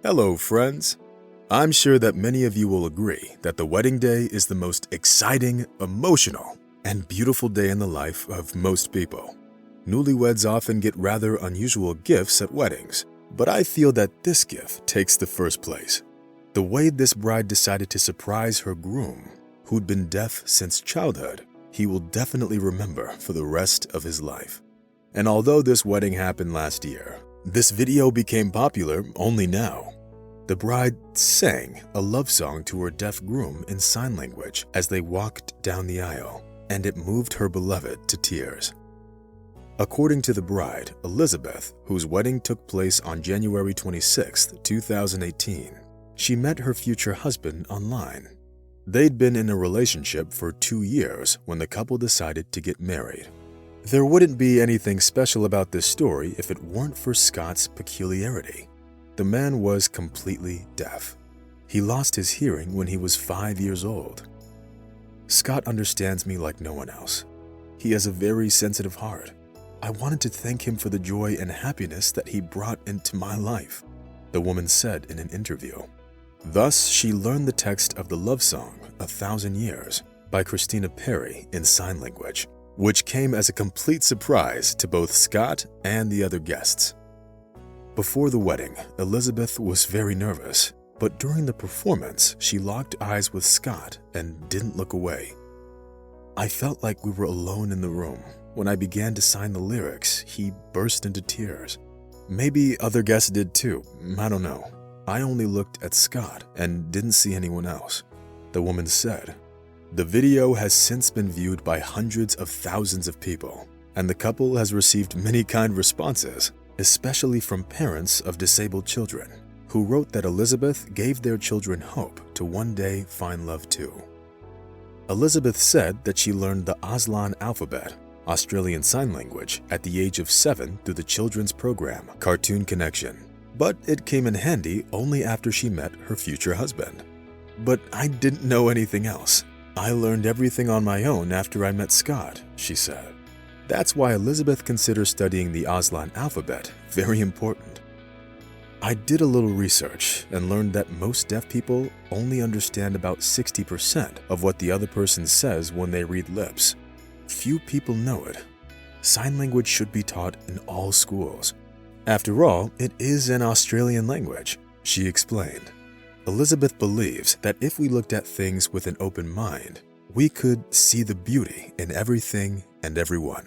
Hello, friends. I'm sure that many of you will agree that the wedding day is the most exciting, emotional, and beautiful day in the life of most people. Newlyweds often get rather unusual gifts at weddings, but I feel that this gift takes the first place. The way this bride decided to surprise her groom, who'd been deaf since childhood, he will definitely remember for the rest of his life. And although this wedding happened last year, this video became popular only now. The bride sang a love song to her deaf groom in sign language as they walked down the aisle, and it moved her beloved to tears. According to the bride, Elizabeth, whose wedding took place on January 26, 2018, she met her future husband online. They'd been in a relationship for 2 years when the couple decided to get married. There wouldn't be anything special about this story if it weren't for Scott's peculiarity. The man was completely deaf. He lost his hearing when he was 5 years old. Scott understands me like no one else. He has a very sensitive heart. I wanted to thank him for the joy and happiness that he brought into my life, the woman said in an interview. Thus, she learned the text of the love song, "A Thousand Years," by Christina Perri in sign language, which came as a complete surprise to both Scott and the other guests. Before the wedding, Elizabeth was very nervous, but during the performance, she locked eyes with Scott and didn't look away. I felt like we were alone in the room. When I began to sign the lyrics, he burst into tears. Maybe other guests did too, I don't know. I only looked at Scott and didn't see anyone else, the woman said. The video has since been viewed by hundreds of thousands of people, and the couple has received many kind responses, especially from parents of disabled children, who wrote that Elizabeth gave their children hope to one day find love too. Elizabeth said that she learned the Auslan alphabet, Australian Sign Language, at the age of 7 through the children's program, Cartoon Connection. But it came in handy only after she met her future husband. But I didn't know anything else. I learned everything on my own after I met Scott, she said. That's why Elizabeth considers studying the Auslan alphabet very important. I did a little research and learned that most deaf people only understand about 60% of what the other person says when they read lips. Few people know it. Sign language should be taught in all schools. After all, it is an Australian language, she explained. Elizabeth believes that if we looked at things with an open mind, we could see the beauty in everything and everyone.